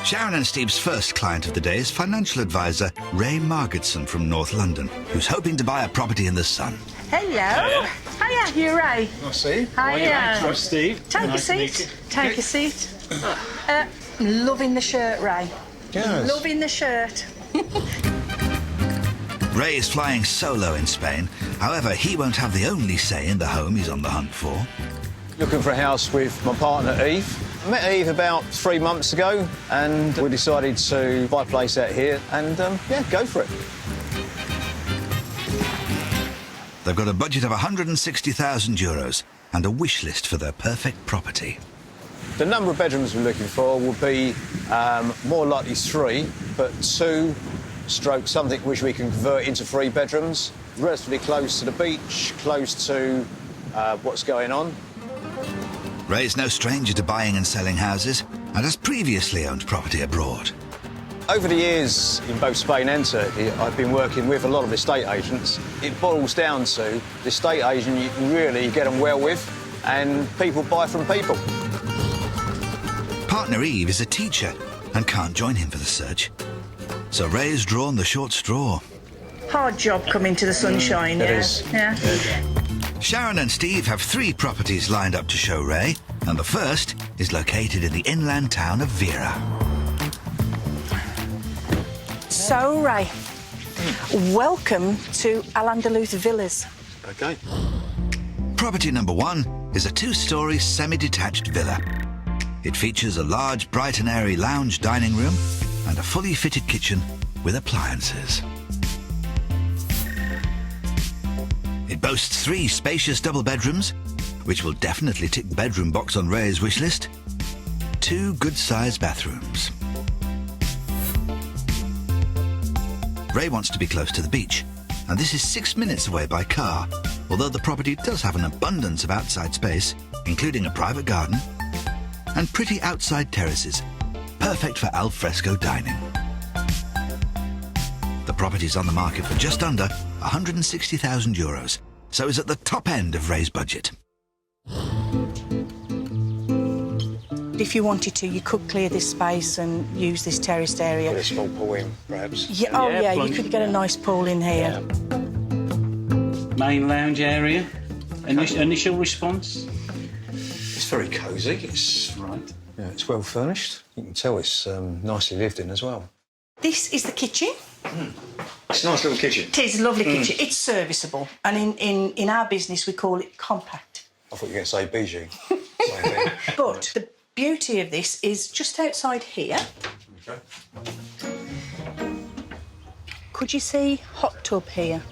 Sharon and Steve's first client of the day is financial advisor Ray Margetson from North London, who's hoping to buy a property in the sun. Hello. Hiya, you're Ray. Nice to see you. Hiya. Nice, Steve. Take a seat. Take a seat. Loving the shirt, Ray. Yes. Loving the shirt. Ray is flying solo in Spain. However, he won't have the only say in the home he's on the hunt for. Looking for a house with my partner, Eve. I met Eve about 3 months ago, and we decided to buy a place out here and, yeah, go for it. They've got a budget of €160,000 and a wish list for their perfect property. The number of bedrooms we're looking for will be more likely 3, but 2 stroke something which we can convert into 3 bedrooms, relatively close to the beach, close to what's going on. Ray's no stranger to buying and selling houses and has previously owned property abroad. Over the years, in both Spain and Turkey, I've been working with a lot of estate agents. It boils down to the estate agent you can really get on well with, and people buy from people. Partner Eve is a teacher and can't join him for the search. So Ray's drawn the short straw. Hard job coming to the sunshine, It yeah. is. Yeah. Sharon and Steve have 3 properties lined up to show Ray, and the first is located in the inland town of Vera. So, Ray, welcome to Al-Andalus Villas. OK. Property number 1 is a 2-storey semi-detached villa. It features a large, bright and airy lounge dining room and a fully fitted kitchen with appliances. It boasts 3 spacious double bedrooms, which will definitely tick the bedroom box on Ray's wish list, 2 good-sized bathrooms. Ray wants to be close to the beach, and this is 6 minutes away by car, although the property does have an abundance of outside space, including a private garden and pretty outside terraces, perfect for al fresco dining. The property's on the market for just under €160,000, so is at the top end of Ray's budget. If you wanted to, you could clear this space and use this terraced area. Put a small pool in, perhaps. Yeah, oh, yeah, you could get a nice pool in here. Yeah. Main lounge area. Initial response? It's very cosy. It's Right. yeah, it's well furnished. You can tell it's nicely lived in as well. This is the kitchen. It's a nice little kitchen. It is a lovely kitchen. It's serviceable. And in our business, we call it compact. I thought you were going to say Bijou. But the beauty of this is just outside here. Okay. Could you see hot tub here?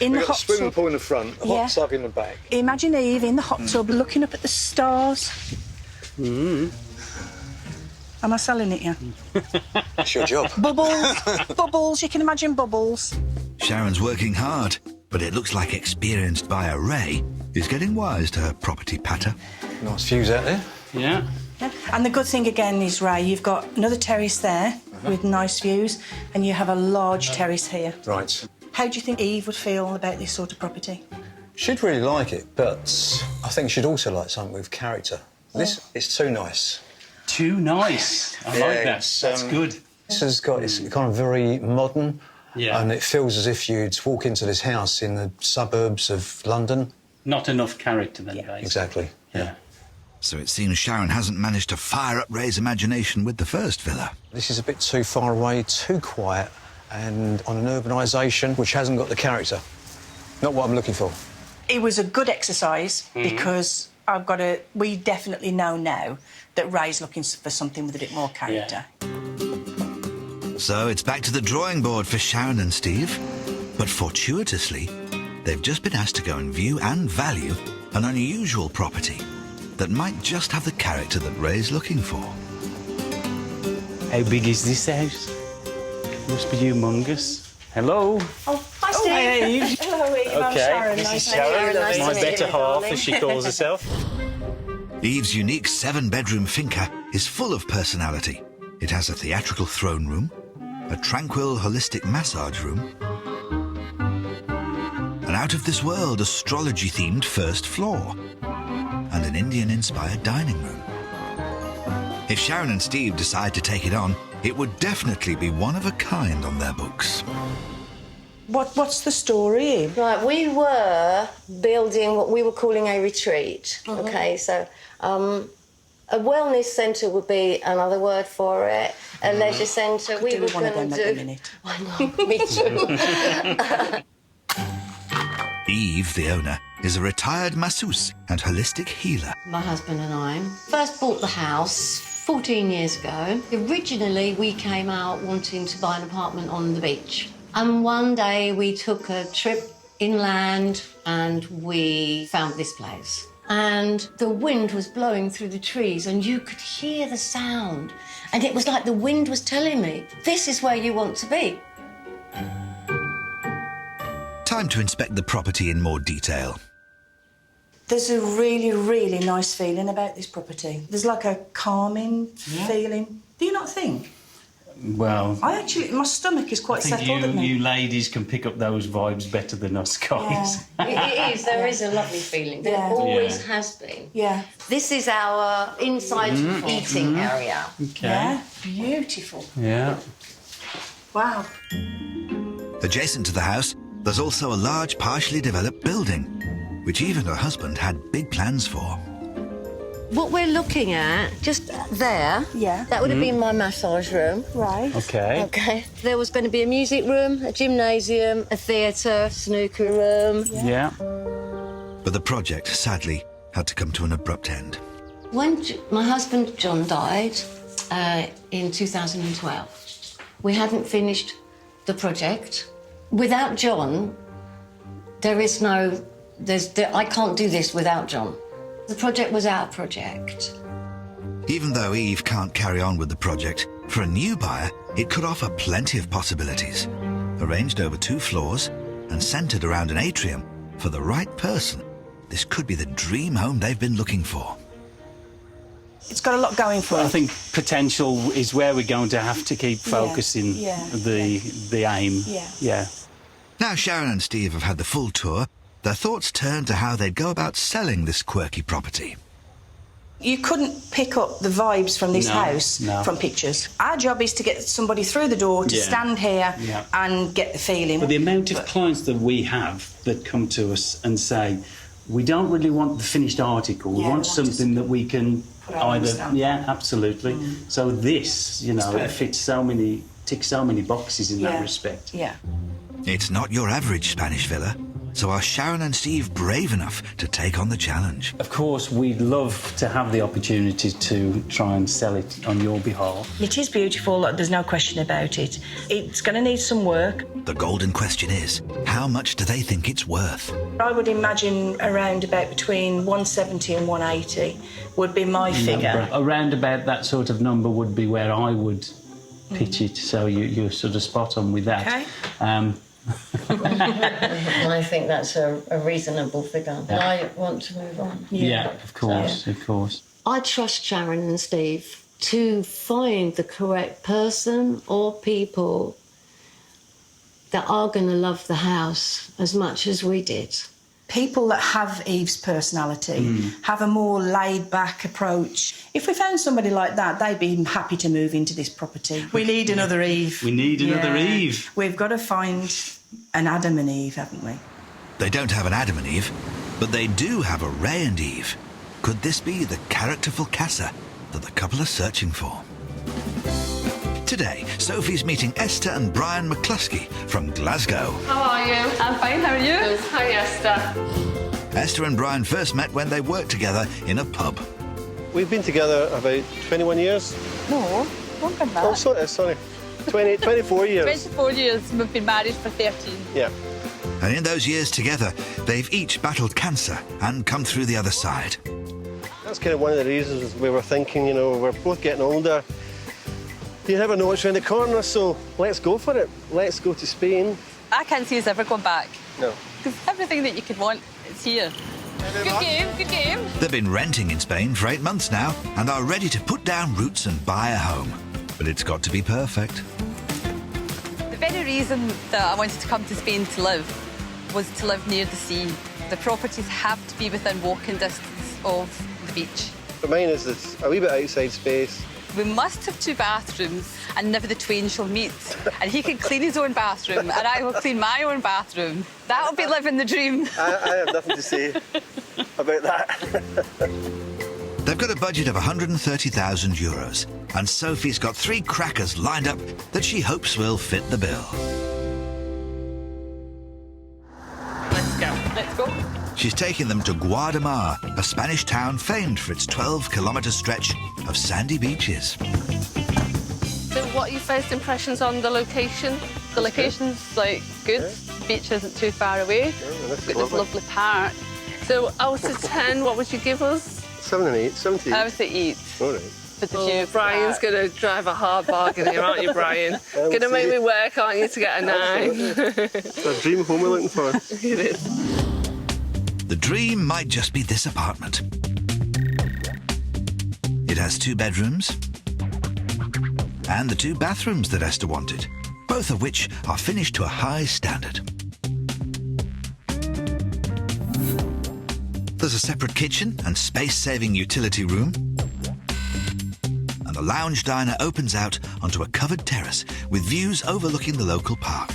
In the We've got a hot swimming tub. pool in the front, a Yeah. hot tub in the back. Imagine Eve in the hot tub looking up at the stars. Am I selling it, yeah? It's your job. Bubbles, bubbles, you can imagine bubbles. Sharon's working hard, but it looks like experienced buyer Ray is getting wise to her property patter. Nice views out there. Yeah. Yeah. And the good thing again is, Ray, you've got another terrace there with nice views, and you have a large terrace here. Right. How do you think Eve would feel about this sort of property? She'd really like it, but I think she'd also like something with character. This is too nice. Too nice. I Yeah, like that. it's, That's good. This has got, it's kind of very modern. Yeah. And it feels as if you'd walk into this house in the suburbs of London. Not enough character then, guys. Exactly. Yeah. So it seems Sharon hasn't managed to fire up Ray's imagination with the first villa. This is a bit too far away, too quiet, and on an urbanisation which hasn't got the character. Not what I'm looking for. It was a good exercise because we definitely know now that Ray's looking for something with a bit more character. So it's back to the drawing board for Sharon and Steve. But fortuitously, they've just been asked to go and view and value an unusual property that might just have the character that Ray's looking for. How big is this house? Must be humongous. Hello. Oh, hi, Steve. Hi, Eve. Hello, Eve. I'm Sharon. this Nice is to meet you. Sharon, Nice to my meet you, better half, darling. as she calls herself. Eve's unique 7-bedroom finca is full of personality. It has a theatrical throne room, a tranquil, holistic massage room, an out-of-this-world astrology-themed first floor, and an Indian-inspired dining room. If Sharon and Steve decide to take it on, it would definitely be one of a kind on their books. What's the story? Right, we were building what we were calling a retreat. Okay, so a wellness centre would be another word for it. A leisure centre. We were one of them going to at the do. minute. I know, me too. Eve, the owner, is a retired masseuse and holistic healer. My husband and I first bought the house 14 years ago. Originally, we came out wanting to buy an apartment on the beach. And one day we took a trip inland and we found this place. And the wind was blowing through the trees and you could hear the sound. And it was like the wind was telling me, this is where you want to be. Time to inspect the property in more detail. There's a really, really nice feeling about this property. There's like a calming feeling. Do you not think? Well, My stomach is quite I think settled at me. you ladies can pick up those vibes better than us guys. It is, there is a lovely feeling. There always has been. Yeah. This is our inside eating area. Okay. Yeah. Beautiful. Yeah. Wow. Adjacent to the house, there's also a large, partially developed building, which Eve and her husband had big plans for. What we're looking at, just there, Yeah. that would have been my massage room. Right. Okay. Okay. There was going to be a music room, a gymnasium, a theatre, snooker room. Yeah. But the project, sadly, had to come to an abrupt end. When my husband John died in 2012, we hadn't finished the project. Without John, I can't do this without John. The project was our project. Even though Eve can't carry on with the project, for a new buyer, it could offer plenty of possibilities. Arranged over 2 floors and centred around an atrium, for the right person, this could be the dream home they've been looking for. It's got a lot going for it. I think potential is where we're going to have to keep focusing the aim. Yeah. Now Sharon and Steve have had the full tour, their thoughts turn to how they'd go about selling this quirky property. You couldn't pick up the vibes from this house from pictures. Our job is to get somebody through the door to stand here and get the feeling. But the amount of clients that we have that come to us and say, we don't really want the finished article, we want something that we can either... Yeah, absolutely. So this, it fits ticks so many boxes in that respect. Yeah. It's not your average Spanish villa, so are Sharon and Steve brave enough to take on the challenge? Of course, we'd love to have the opportunity to try and sell it on your behalf. It is beautiful, there's no question about it. It's going to need some work. The golden question is, how much do they think it's worth? I would imagine around about between 170 and 180 would be my figure. Around about that sort of number would be where I would pitch it, so you're sort of spot on with that. Okay. I think that's a reasonable figure. And I want to move on. Yeah, of course, of course. I trust Sharon and Steve to find the correct person or people that are going to love the house as much as we did. People that have Eve's personality, have a more laid-back approach. If we found somebody like that, they'd be happy to move into this property. We need another Eve. We need another Eve. We've got to find an Adam and Eve, haven't we? They don't have an Adam and Eve, but they do have a Ray and Eve. Could this be the characterful Casa that the couple are searching for? Today, Sophie's meeting Esther and Brian McCluskey from Glasgow. How are you? I'm fine, how are you? Good. Hi, Esther. Esther and Brian first met when they worked together in a pub. We've been together about 21 years. No, longer than that. Oh, sorry. 24 years. 24 years. We've been married for 13. Yeah. And in those years together, they've each battled cancer and come through the other side. That's kind of one of the reasons we were thinking, we're both getting older. You never know what's around the corner, so let's go for it. Let's go to Spain. I can't see us ever going back. No. Because everything that you could want is here. Good game. They've been renting in Spain for 8 months now and are ready to put down roots and buy a home. But it's got to be perfect. The very reason that I wanted to come to Spain to live was to live near the sea. The properties have to be within walking distance of the beach. But mine is this, a wee bit outside space, We must have 2 bathrooms and never the twain shall meet. And he can clean his own bathroom and I will clean my own bathroom. That'll be living the dream. I have nothing to say about that. They've got a budget of €130,000, and Sophie's got 3 crackers lined up that she hopes will fit the bill. Let's go. Let's go. She's taking them to Guadamar, a Spanish town famed for its 12-kilometre stretch of sandy beaches. So what are your first impressions on the location? The location's, like, good. The beach isn't too far away. That's Got this lovely park. So out of 10, what would you give us? 7 and 8, 7 to 8. I would say 8. All right. But the view of the Brian's park. going to drive a hard bargain here, aren't you, Brian? Going to make me work, aren't you, to get a 9? It's a dream home we're looking for. It is. The dream might just be this apartment. It has 2 bedrooms and the 2 bathrooms that Esther wanted, both of which are finished to a high standard. There's a separate kitchen and space-saving utility room, and the lounge diner opens out onto a covered terrace with views overlooking the local park.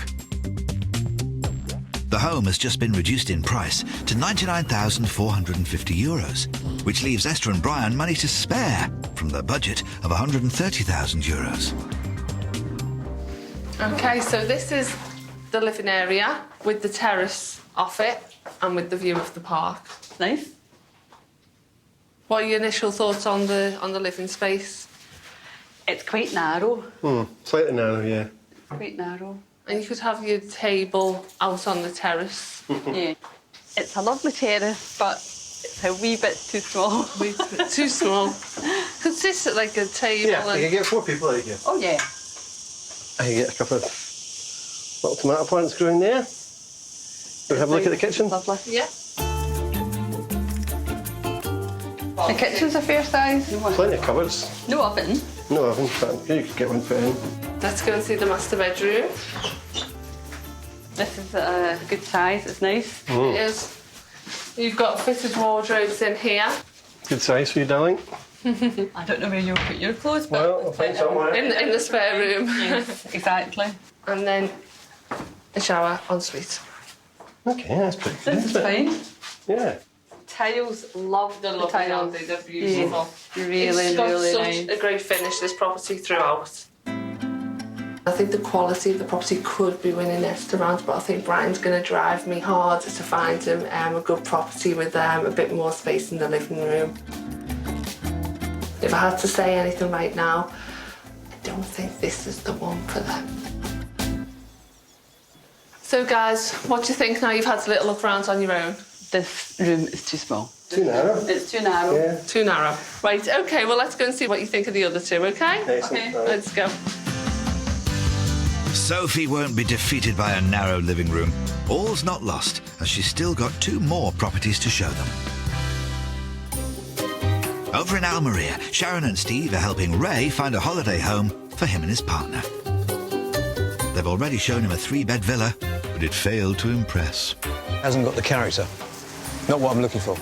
The home has just been reduced in price to €99,450, which leaves Esther and Brian money to spare from their budget of €130,000. OK, so this is the living area with the terrace off it and with the view of the park. Nice. What are your initial thoughts on the living space? It's quite narrow. Slightly narrow, yeah. Quite narrow. And you could have your table out on the terrace. Yeah. It's a lovely terrace, but it's a wee bit too small. Too small. Could sit at like a table Yeah, I can get 4 people out here. Oh, yeah. I can get a couple of little tomato plants growing there. We'll have a look at the kitchen. Lovely. Yeah. The kitchen's a fair size. Plenty of cupboards. No oven. No oven, but you could get one put in. Let's go and see the master bedroom. This is a good size. It's nice. It is. You've got fitted wardrobes in here. Good size for you, darling. I don't know where you'll put your clothes, but Well, I'll find somewhere. In the spare room. yes, exactly. And then a shower en suite. Okay, that's pretty good. This is isn't it? fine. Yeah. Tiles, love the The tiles. They're beautiful. Really, It's got really such nice. a great finish, this property throughout. I think the quality of the property could be winning Esther round, but I think Brian's going to drive me hard to find him a good property with a bit more space in the living room. If I had to say anything right now, I don't think this is the one for them. So guys, what do you think now you've had a little look around on your own? This room is too small. Too narrow. It's too narrow. Yeah. Too narrow. Right, OK, well, let's go and see what you think of the other 2, OK? Excellent. Okay. All right. Let's go. Sophie won't be defeated by a narrow living room. All's not lost, as she's still got 2 more properties to show them. Over in Almeria, Sharon and Steve are helping Ray find a holiday home for him and his partner. They've already shown him a 3-bed villa, but it failed to impress. Hasn't got the character. Not what I'm looking for.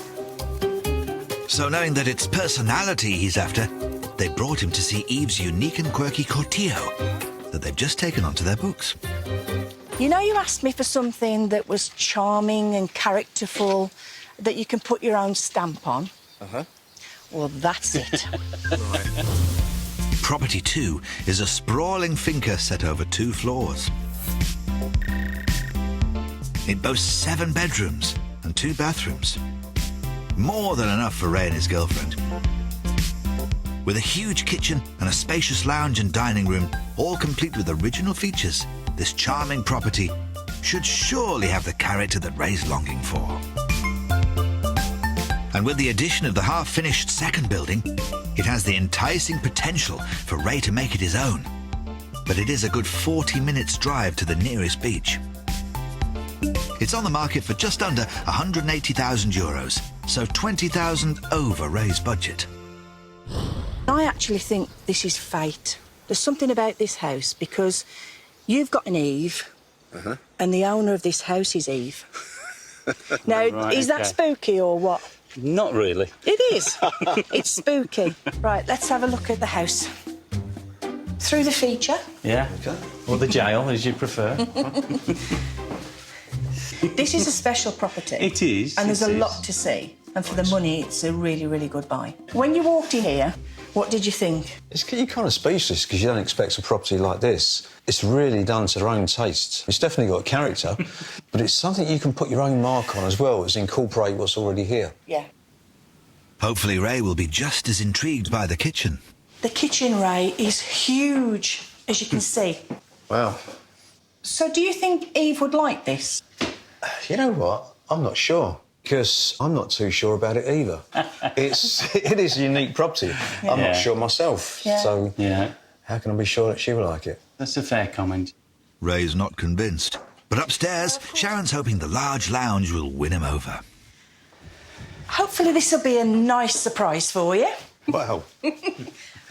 So knowing that it's personality he's after, they brought him to see Eve's unique and quirky cortillo that they've just taken onto their books. You know, you asked me for something that was charming and characterful, that you can put your own stamp on. Uh-huh. Well, that's it. Property 2 is a sprawling finca set over 2 floors. It boasts 7 bedrooms and 2 bathrooms. More than enough for Ray and his girlfriend. With a huge kitchen and a spacious lounge and dining room, all complete with original features, this charming property should surely have the character that Ray's longing for. And with the addition of the half-finished second building, it has the enticing potential for Ray to make it his own. But it is a good 40 minutes drive to the nearest beach. It's on the market for just under €180,000, so 20,000 over Ray's budget. I actually think this is fate. There's something about this house, because you've got an Eve, and the owner of this house is Eve. Now, Right, is that okay. spooky or what? Not really. It is. It's spooky. Right, let's have a look at the house. Through the feature. Yeah. Okay. Or the jail, as you prefer. This is a special property. It is. And there's a lot to see. And for the money, it's a really, really good buy. When you walked in here, what did you think? You're kind of speechless because you don't expect a property like this. It's really done to their own taste. It's definitely got character, but it's something you can put your own mark on as well as incorporate what's already here. Yeah. Hopefully Ray will be just as intrigued by the kitchen. The kitchen, Ray, is huge, as you can see. Wow. So do you think Eve would like this? You know what? I'm not sure. Because I'm not too sure about it either. It is a unique property. Yeah. I'm not sure myself. Yeah. So how can I be sure that she will like it? That's a fair comment. Ray's not convinced. But upstairs, Sharon's hoping the large lounge will win him over. Hopefully this will be a nice surprise for you. Well...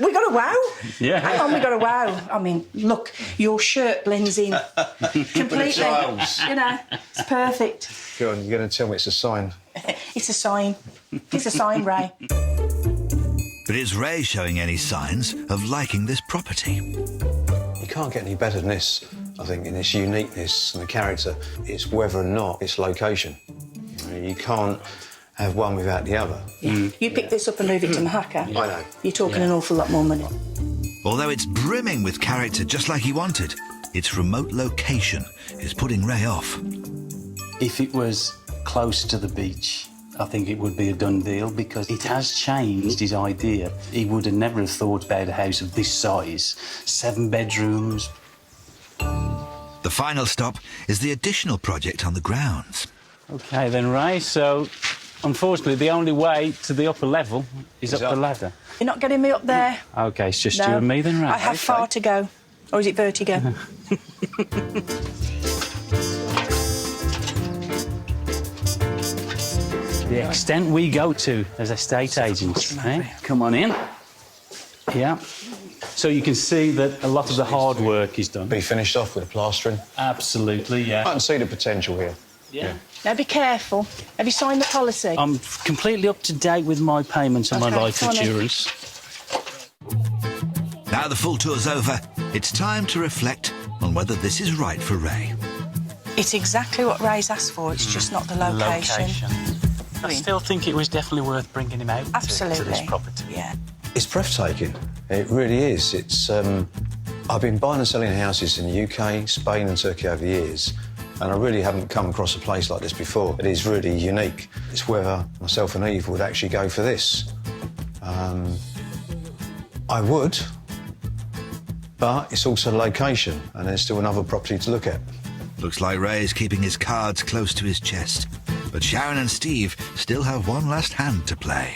We got a wow. Yeah. Hang on, we got a wow. I mean, look, your shirt blends in completely. You know, it's perfect. Go on, you're going to tell me it's a sign. It's a sign. It's a sign, Ray. But is Ray showing any signs of liking this property? You can't get any better than this, I think, in its uniqueness and the character. It's whether or not it's location. You can't have one without the other. Yeah. You pick this up and move it to Mahaka. I know. You're talking an awful lot more money. Although it's brimming with character just like he wanted, its remote location is putting Ray off. If it was close to the beach, I think it would be a done deal because it has changed his idea. He would have never have thought about a house of this size. 7 bedrooms. The final stop is the additional project on the grounds. OK then, Ray, so unfortunately the only way to the upper level is up the ladder. You're not getting me up there? OK, it's just you and me then, Ray. I have far to go. Or is it vertigo? The extent we go to as estate agents. Come on in. Yeah. So you can see that a lot of the hard work is done. Be finished off with the plastering. Absolutely, yeah. I can see the potential here. Yeah. Now be careful. Have you signed the policy? I'm completely up to date with my payments and my life insurance. Now the full tour's over, it's time to reflect on whether this is right for Ray. It's exactly what Ray's asked for, it's just not the location. I still think it was definitely worth bringing him out to this property. Yeah. It's breathtaking. It really is. It's. I've been buying and selling houses in the UK, Spain and Turkey over the years, and I really haven't come across a place like this before. It is really unique. It's whether myself and Eve would actually go for this. I would, but it's also location, and there's still another property to look at. Looks like Ray's keeping his cards close to his chest. But Sharon and Steve still have one last hand to play.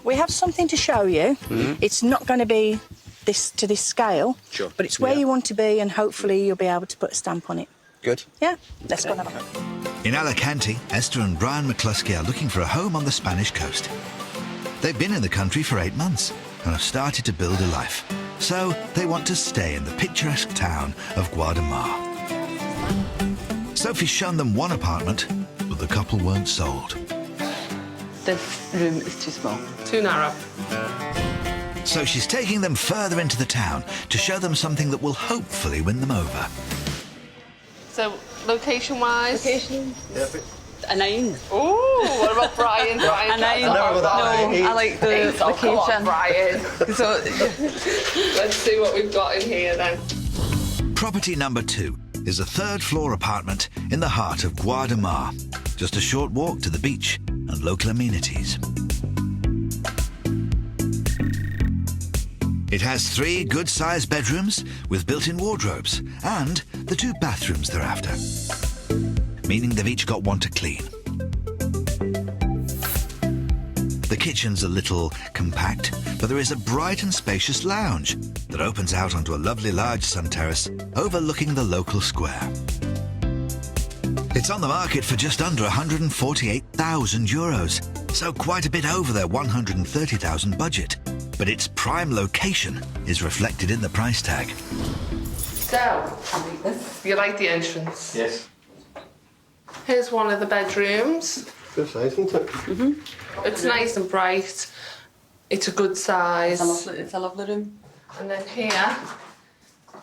We have something to show you. It's not going to be to this scale, but it's where you want to be, and hopefully you'll be able to put a stamp on it. Good. Yeah, let's go and have a look. In Alicante, Esther and Brian McCluskey are looking for a home on the Spanish coast. They've been in the country for 8 months and have started to build a life. So they want to stay in the picturesque town of Guadamar. Sophie's shown them one apartment, but the couple weren't sold. This room is too small. Too narrow. So she's taking them further into the town to show them something that will hopefully win them over. So, location-wise? A 9. Ooh, what about Brian? A 9. I like the location. Come on, Brian. So, let's see what we've got in here then. Property number 2 is a 3rd-floor apartment in the heart of Guadamar. Just a short walk to the beach and local amenities. It has 3 good-sized bedrooms with built-in wardrobes and the 2 bathrooms they're after, meaning they've each got one to clean. The kitchen's a little compact, but there is a bright and spacious lounge that opens out onto a lovely large sun terrace overlooking the local square. It's on the market for just under €148,000, so quite a bit over their $130,000 budget. But its prime location is reflected in the price tag. So, you like the entrance? Yes. Here's one of the bedrooms. Good size, isn't it? It's nice and bright. It's a good size. It's a lovely room. And then here,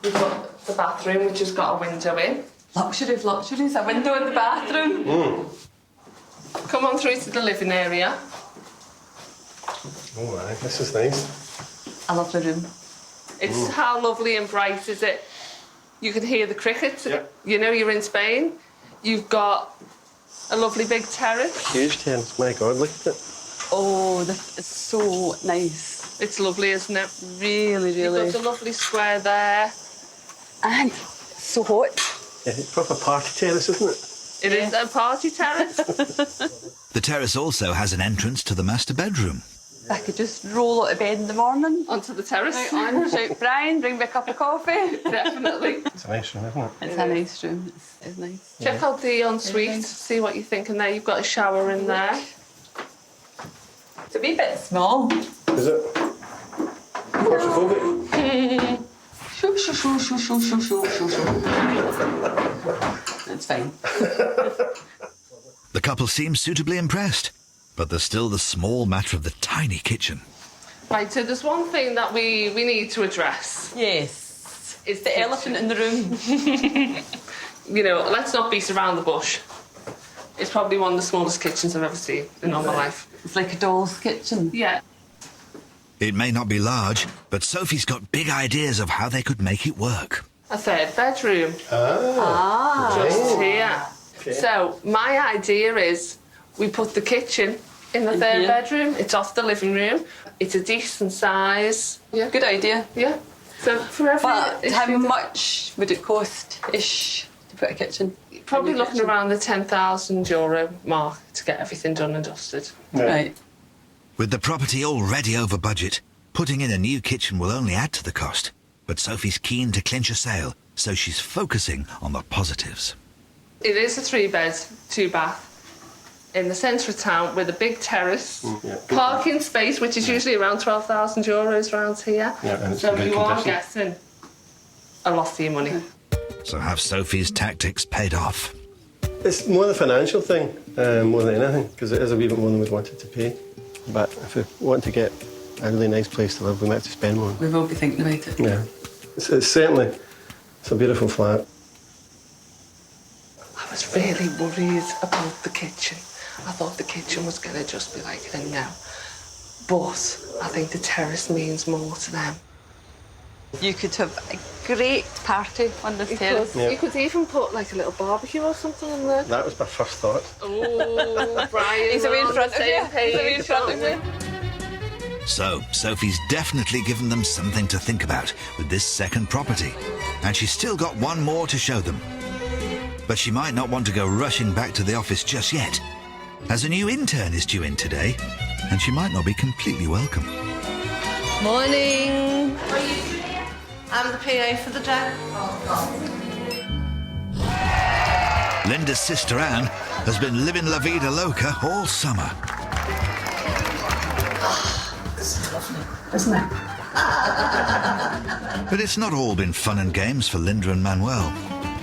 we've got the bathroom, which has got a window in. Luxury of luxuries, a window in the bathroom. Come on through to the living area. Oh, right, this is nice. A lovely room. It's how lovely and bright is it? You can hear the crickets. Yep. You know you're in Spain. You've got a lovely big terrace. Huge terrace, my God, look at it. Oh, this is so nice. It's lovely, isn't it? Really, really. You've got a lovely square there. And it's so hot. Yeah, proper party terrace, isn't it? It is a party terrace. The terrace also has an entrance to the master bedroom. I could just roll out of bed in the morning. Onto the terrace. Right on, shout Brian, bring me a cup of coffee. Definitely. It's a nice room, isn't it? It's a nice room. It's nice. Check out the ensuite, see what you think in there. You've got a shower in there. It's a wee bit small. Is it? Claustrophobic? Shoo, shoo, shoo, shoo, shoo, shoo, shoo, shoo, shoo. It's fine. The couple seems suitably impressed, but there's still the small matter of the tiny kitchen. Right, so there's one thing that we need to address. Yes. It's the elephant in the room. You know, let's not beat around the bush. It's probably one of the smallest kitchens I've ever seen in all my life. It's like a doll's kitchen. Yeah. It may not be large, but Sophie's got big ideas of how they could make it work. A third bedroom. Ah. Just here. Okay. So my idea is we put the kitchen in the third bedroom. It's off the living room. It's a decent size. Yeah. Good idea. Yeah. So for every But how much would it cost-ish to put a kitchen? Probably looking around the €10,000 mark to get everything done and dusted. Right. With the property already over budget, putting in a new kitchen will only add to the cost. But Sophie's keen to clinch a sale, so she's focusing on the positives. It is a 3-bed, 2-bath in the centre of town with a big terrace, parking space, which is usually around €12,000 around here. Yeah, and it's so in good you are condition. getting a lot for your money. So have Sophie's tactics paid off? It's more the financial thing, more than anything, because it is a wee bit more than we'd wanted to pay. But if we want to get a really nice place to live, we might have to spend more. We will be thinking about it. Yeah. It's certainly, it's a beautiful flat. I was really worried about the kitchen. I thought the kitchen was going to just be like a no. But I think the terrace means more to them. You could have a great party on this terrace. You could even put like a little barbecue or something in there. That was my first thought. Oh, Brian, He's away in front of you. page, He's away in front of you. So, Sophie's definitely given them something to think about with this second property. And she's still got one more to show them. But she might not want to go rushing back to the office just yet, as a new intern is due in today, and she might not be completely welcome. Morning. I'm the PA for the day. Linda's sister Anne has been living La Vida Loca all summer. This is lovely, isn't it? But it's not all been fun and games for Linda and Manuel.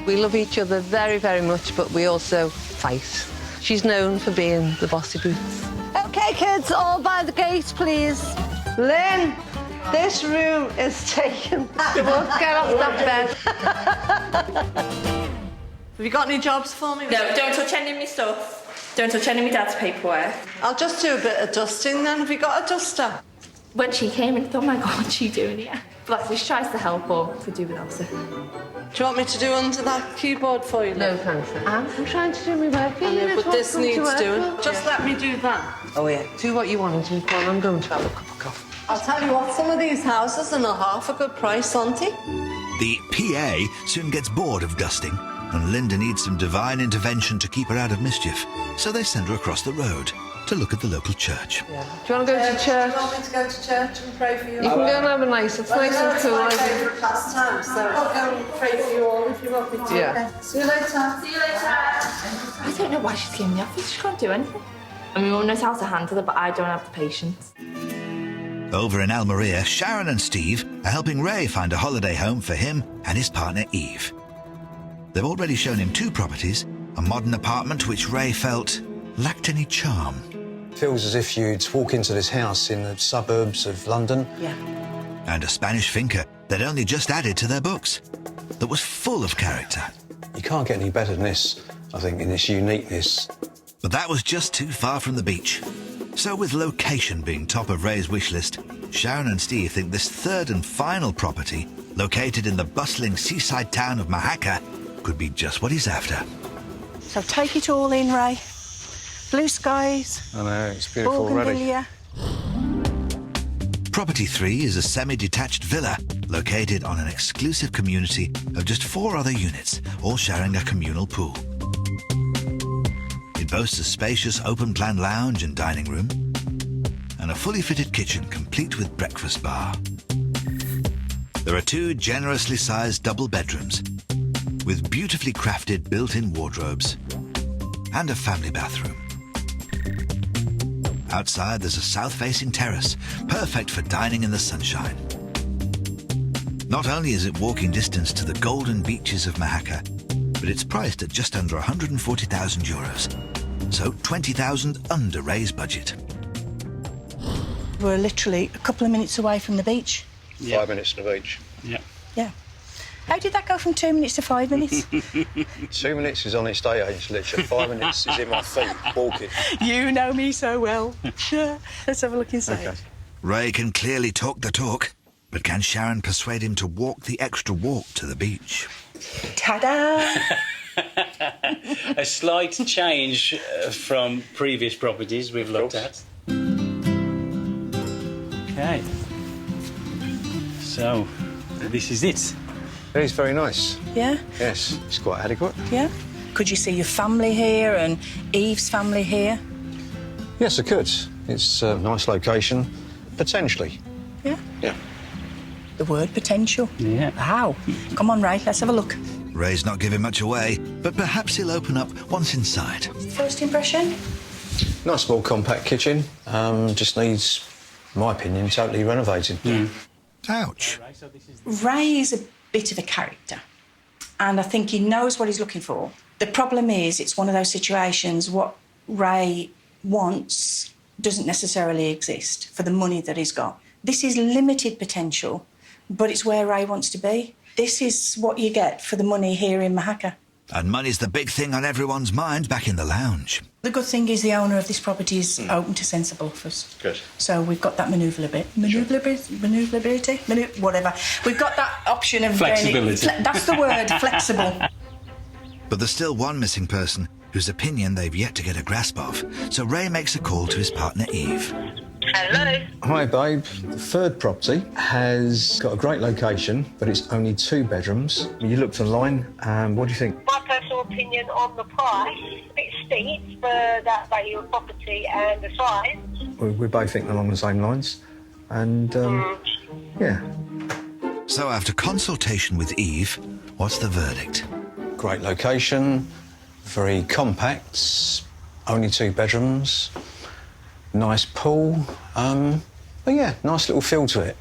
We love each other very, very much, but we also fight. She's known for being the bossy boots. OK, kids, all by the gate, please. Lynn, this room is taken. You won't get off that bed. Have you got any jobs for me? No, don't touch any of my stuff. Don't touch any of my dad's paperwork. I'll just do a bit of dusting then. Have you got a duster? When she came in, I thought, oh my God, what's she doing here? But she tries to help or to do without it. Do you want me to do under that keyboard for you? No, thanks. I'm trying to do my work. I know, but this needs doing. Just let me do that. Oh, yeah. Do what you want to do, Paul. I'm going to have a cup of coffee. I'll tell you what, some of these houses are not half a good price, aren't they? The PA soon gets bored of dusting, and Linda needs some divine intervention to keep her out of mischief. So they send her across the road to look at the local church. Yeah. Do you want to go to church? Do you want me to go to church and pray for you? You can go and have a nice. It's nice and cool. It's my favourite pastime, so I'll go and pray for you all if you want me to. Yeah. See you later. See you later. I don't know why she's in the office. She can't do anything. I mean, mum knows how to handle it, but I don't have the patience. Over in Almeria, Sharon and Steve are helping Ray find a holiday home for him and his partner Eve. They've already shown him 2 properties, a modern apartment which Ray felt lacked any charm. Feels as if you'd walk into this house in the suburbs of London. Yeah. And a Spanish finca they'd only just added to their books that was full of character. You can't get any better than this, I think, in this uniqueness. But that was just too far from the beach. So with location being top of Ray's wish list, Sharon and Steve think this third and final property, located in the bustling seaside town of Oaxaca, could be just what he's after. So take it all in, Ray. Blue skies. I know, it's beautiful already. Bougainvillea. Property 3 is a semi-detached villa located on an exclusive community of just 4 other units, all sharing a communal pool. It boasts a spacious open-plan lounge and dining room and a fully fitted kitchen complete with breakfast bar. There are 2 generously sized double bedrooms with beautifully crafted built-in wardrobes and a family bathroom. Outside, there's a south-facing terrace, perfect for dining in the sunshine. Not only is it walking distance to the golden beaches of Oaxaca, but it's priced at just under €140,000, so 20,000 under Ray's budget. We're literally a couple of minutes away from the beach. 5 minutes to the beach. Yeah. Yeah. How did that go from 2 minutes to 5 minutes? 2 minutes is on its day age, literally. 5 minutes is in my feet, walking. You know me so well. Let's have a look inside. Okay. Ray can clearly talk the talk, but can Sharon persuade him to walk the extra walk to the beach? Ta-da! A slight change from previous properties we've looked at. Okay. So, this is it. It is very nice. Yeah? Yes, it's quite adequate. Yeah? Could you see your family here and Eve's family here? Yes, I could. It's a nice location, potentially. Yeah? Yeah. The word potential. Yeah. How? Come on, Ray, let's have a look. Ray's not giving much away, but perhaps he'll open up once inside. First impression? Nice small compact kitchen. Just needs, in my opinion, totally renovating. Ouch. Ray is a bit of a character, and I think he knows what he's looking for. The problem is, it's one of those situations, what Ray wants doesn't necessarily exist for the money that he's got. This is limited potential, but it's where Ray wants to be. This is what you get for the money here in Oaxaca. And money's the big thing on everyone's mind back in the lounge. The good thing is the owner of this property is open to sensible offers. Good. So we've got that manoeuvrability, whatever. We've got that option of flexibility. That's the word, flexible. But there's still one missing person whose opinion they've yet to get a grasp of. So Ray makes a call to his partner Eve. Hello. Hi, babe. The third property has got a great location, but it's only 2 bedrooms. You looked online, what do you think? My personal opinion on the price, a bit steep for that value of property and the size. We're both thinking along the same lines. And, yeah. So after consultation with Eve, what's the verdict? Great location, very compact, only 2 bedrooms, nice pool. But yeah, nice little feel to it,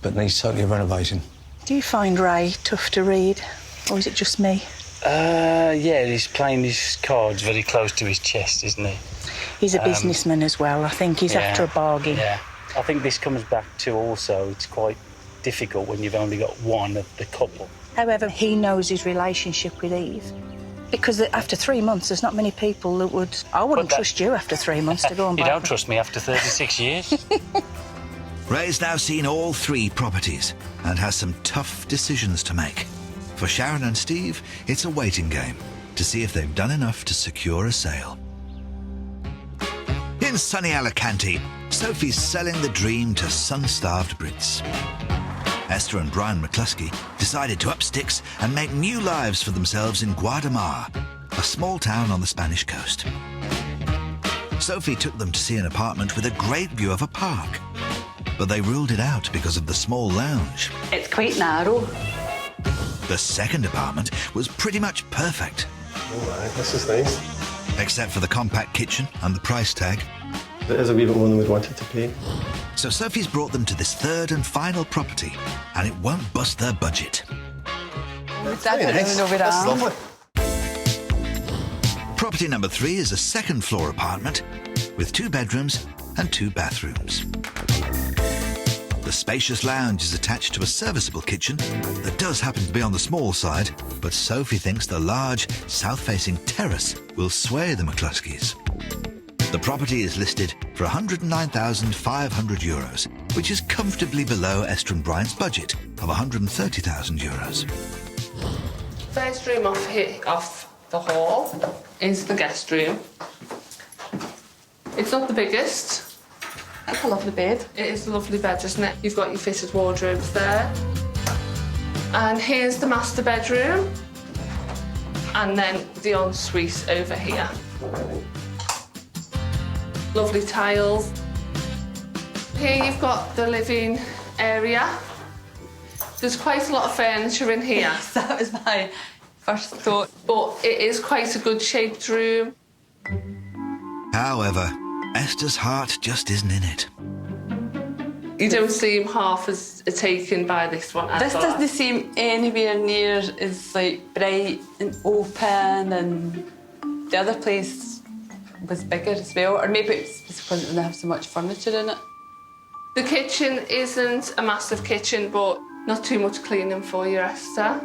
but needs totally renovating. Do you find Ray tough to read, or is it just me? Yeah, he's playing his cards very close to his chest, isn't he? He's a businessman as well. I think he's after a bargain. Yeah, I think this comes back to also it's quite difficult when you've only got one of the couple. However, he knows his relationship with Eve. Because after 3 months, there's not many people that would... I wouldn't trust you after 3 months to go and buy. You don't trust me after 36 years? Ray's now seen all 3 properties and has some tough decisions to make. For Sharon and Steve, it's a waiting game to see if they've done enough to secure a sale. In sunny Alicante, Sophie's selling the dream to sun-starved Brits. Esther and Brian McCluskey decided to up sticks and make new lives for themselves in Guadamar, a small town on the Spanish coast. Sophie took them to see an apartment with a great view of a park, but they ruled it out because of the small lounge. It's quite narrow. The second apartment was pretty much perfect. All right, this is nice. Except for the compact kitchen and the price tag. It is a wee bit more than we'd wanted to pay. So Sophie's brought them to this third and final property, and it won't bust their budget. That's lovely. Property number 3 is a second-floor apartment with 2 bedrooms and 2 bathrooms. The spacious lounge is attached to a serviceable kitchen that does happen to be on the small side, but Sophie thinks the large south-facing terrace will sway the McCluskeys. The property is listed for €109,500, which is comfortably below Esther and Brian's budget of €130,000. First room off the hall is the guest room. It's not the biggest. That's a lovely bed. It is a lovely bed, isn't it? You've got your fitted wardrobes there. And here's the master bedroom. And then the ensuite over here. Lovely tiles. Here you've got the living area. There's quite a lot of furniture in here. That was my first thought. But it is quite a good shaped room. However, Esther's heart just isn't in it. You don't seem half as taken by this one. This doesn't seem anywhere near as like bright and open, and the other place was bigger as well, or maybe it's because it didn't have so much furniture in it. The kitchen isn't a massive kitchen, but not too much cleaning for you, Esther.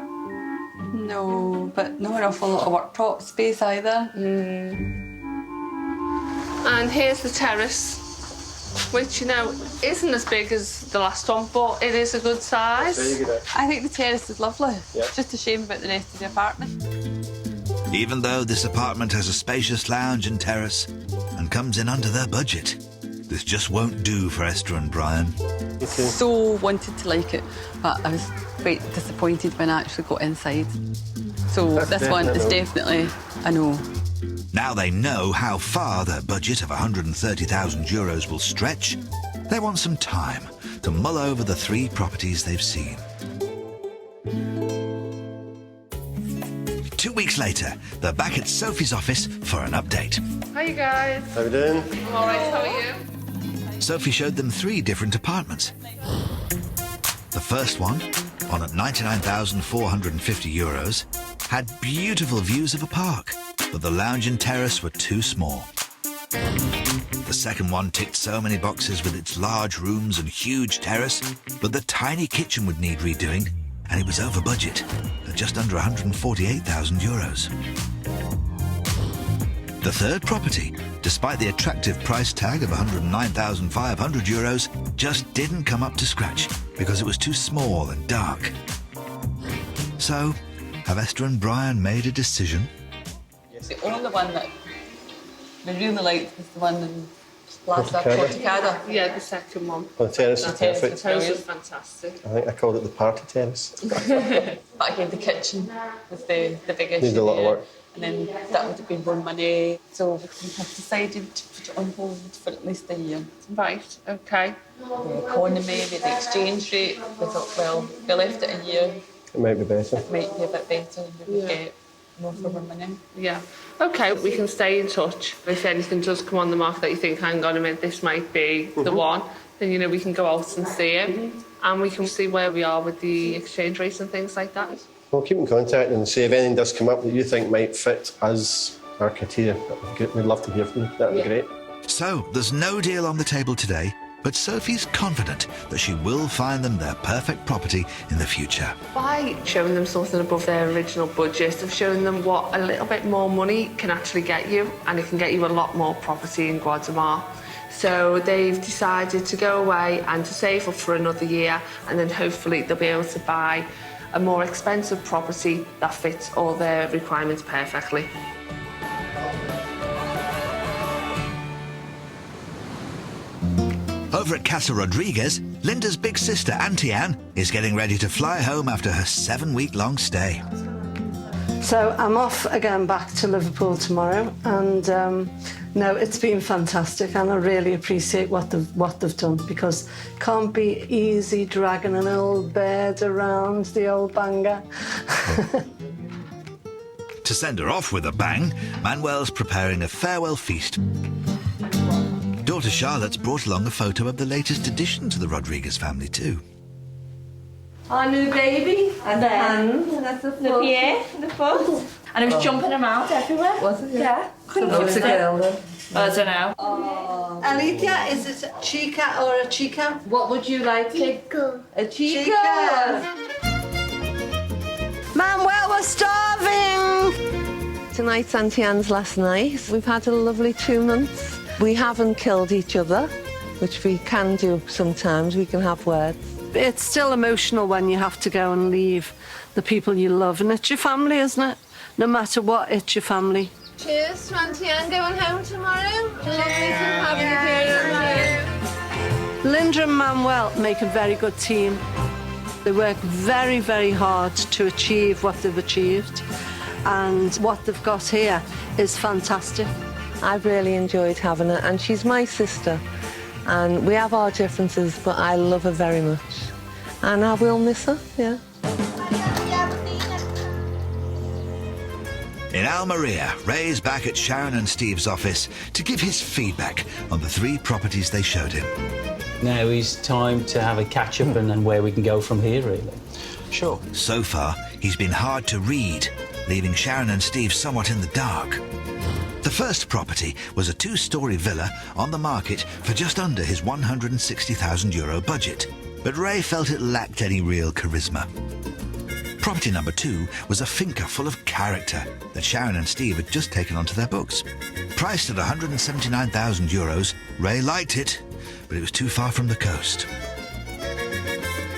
No, but not an awful lot of worktop space either. And here's the terrace, which, you know, isn't as big as the last one, but it is a good size. I think the terrace is lovely. Yeah. It's just a shame about the rest of the apartment. Even though this apartment has a spacious lounge and terrace and comes in under their budget, this just won't do for Esther and Brian. So wanted to like it, but I was quite disappointed when I actually got inside. So this one is definitely a no. Now they know how far their budget of €130,000 will stretch, they want some time to mull over the 3 properties they've seen. 2 weeks later, they're back at Sophie's office for an update. Hi, you guys. How you doing? I'm all right, how are you? Sophie showed them 3 different apartments. The first one, on at €99,450, had beautiful views of a park, but the lounge and terrace were too small. The second one ticked so many boxes with its large rooms and huge terrace, but the tiny kitchen would need redoing, and it was over budget at just under €148,000. The third property, despite the attractive price tag of €109,500, just didn't come up to scratch because it was too small and dark. So, have Esther and Brian made a decision? The only one that we really liked was the one in Porticada. Yeah, the second one. Oh, the terrace is perfect. The terrace was fantastic. I think I called it the party terrace. But again, the kitchen was the big issue. Needs a lot of work. And then that would have been more money. So we have decided to put it on hold for at least a year. Right, okay. The economy, the exchange rate, we thought, well, if we left it a year, It might be better. it might be a bit better and we would get more for our money. Yeah. Okay, we can stay in touch. If anything does come on the market that you think, hang on a minute, this might be the one, then, you know, we can go out and see it. And we can see where we are with the exchange rates and things like that. Well, keep in contact and see if anything does come up that you think might fit us, our criteria. We'd love to hear from you. That would be great. So, there's no deal on the table today, but Sophie's confident that she will find them their perfect property in the future. By showing them something above their original budget, of showing them what a little bit more money can actually get you, and it can get you a lot more property in Guatemala. So they've decided to go away and to save up for another year, and then hopefully they'll be able to buy a more expensive property that fits all their requirements perfectly. Over at Casa Rodriguez, Linda's big sister, Auntie Anne, is getting ready to fly home after her 7-week-long stay. So I'm off again back to Liverpool tomorrow, and no, it's been fantastic, and I really appreciate what they've done, because it can't be easy dragging an old bed around the old banger. To send her off with a bang, Manuel's preparing a farewell feast. Daughter Charlotte's brought along a photo of the latest addition to the Rodriguez family too. Our new baby, and the hands, and that's the foot. The foot. And it was jumping around everywhere. Was it? Yeah. Couldn't What's a girl then? I don't know. Alicia, is it a chica or a chica? What would you like? Chico. A chica. Manuel, we're starving! Tonight's Auntie Anne's last night. We've had a lovely 2 months. We haven't killed each other, which we can do sometimes. We can have words. It's still emotional when you have to go and leave the people you love. And it's your family, isn't it? No matter what, it's your family. Cheers to Auntie Anne going home tomorrow. Lovely to have you here. Linda and Manuel make a very good team. They work very, very hard to achieve what they've achieved. And what they've got here is fantastic. I've really enjoyed having her, and she's my sister. And we have our differences, but I love her very much. And I will miss her, yeah. In Almeria, Ray's back at Sharon and Steve's office to give his feedback on the 3 properties they showed him. Now is time to have a catch-up and where we can go from here, really. Sure. So far, he's been hard to read, leaving Sharon and Steve somewhat in the dark. The first property was a 2-storey villa on the market for just under his €160,000 budget, but Ray felt it lacked any real charisma. Property number 2 was a finca full of character that Sharon and Steve had just taken onto their books. Priced at €179,000, Ray liked it, but it was too far from the coast.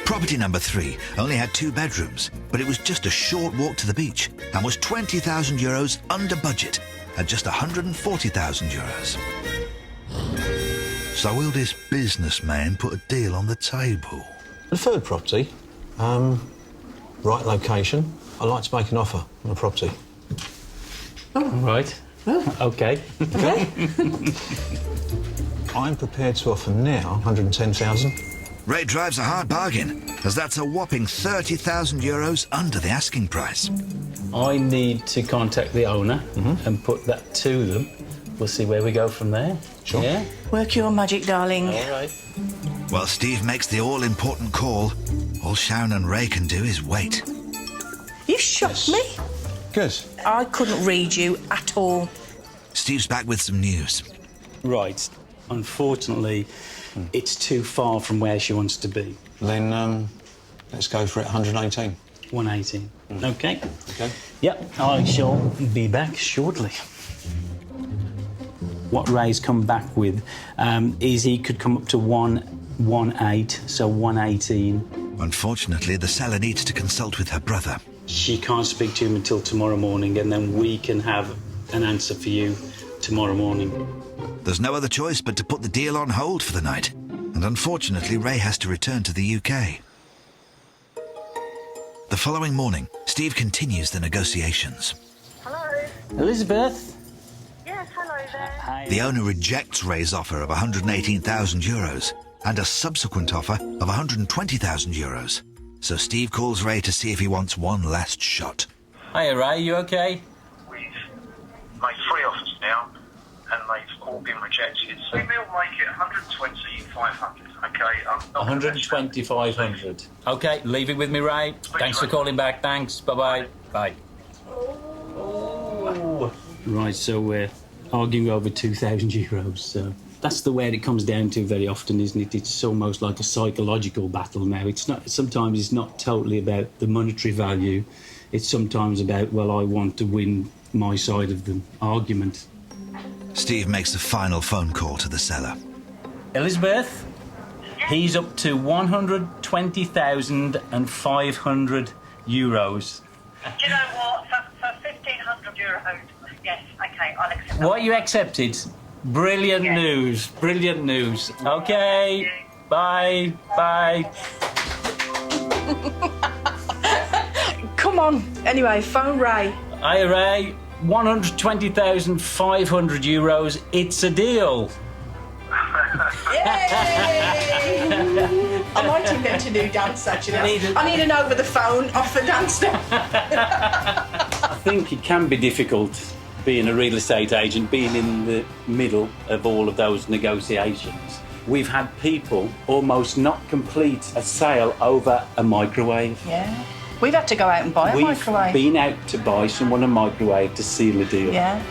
Property number 3 only had 2 bedrooms, but it was just a short walk to the beach and was €20,000 under budget at just €140,000. So will this businessman put a deal on the table? The third property, right location. I'd like to make an offer on a property. Right. OK. I'm prepared to offer now €110,000. Ray drives a hard bargain, as that's a whopping €30,000 under the asking price. I need to contact the owner and put that to them. We'll see where we go from there. Sure. Yeah? Work your magic, darling. All right. While Steve makes the all-important call, all Sharon and Ray can do is wait. You shocked me. Good. I couldn't read you at all. Steve's back with some news. Right. Unfortunately, it's too far from where she wants to be. Then let's go for it, 118. 118. OK. OK. Yep, I shall be back shortly. What Ray's come back with is he could come up to 118, so 118. Unfortunately, the seller needs to consult with her brother. She can't speak to him until tomorrow morning, and then we can have an answer for you tomorrow morning. There's no other choice but to put the deal on hold for the night. And unfortunately, Ray has to return to the UK. The following morning, Steve continues the negotiations. Hello? Elizabeth? Yes, hello there. Hi. The owner rejects Ray's offer of €118,000 and a subsequent offer of €120,000. So Steve calls Ray to see if he wants one last shot. Hiya, Ray, you OK? We've made 3 offers now, and they've all been rejected. So we'll make it 120,500. Okay. 120,500. OK, leave it with me, Ray. Thanks for calling back. Thanks. Bye-bye. Bye. Oh. Right, so we're arguing over €2,000. So that's the way it comes down to very often, isn't it? It's almost like a psychological battle now. It's not. Sometimes it's not totally about the monetary value. It's sometimes about, well, I want to win my side of the argument. Steve makes a final phone call to the seller. Elizabeth, he's up to €120,500. Do you know what? For €1,500, yes, okay, I'll accept that. What you accepted? Brilliant news, brilliant news. OK, bye, bye. Come on. Anyway, phone Ray. Hiya, Ray. €120,500. It's a deal. I might invent a new dance, actually. I need an over-the-phone offer dance now. I think it can be difficult being a real estate agent, being in the middle of all of those negotiations. We've had people almost not complete a sale over a microwave. Yeah. We've had to go out and buy a We've microwave. been out to buy someone a microwave to seal a deal. Yeah.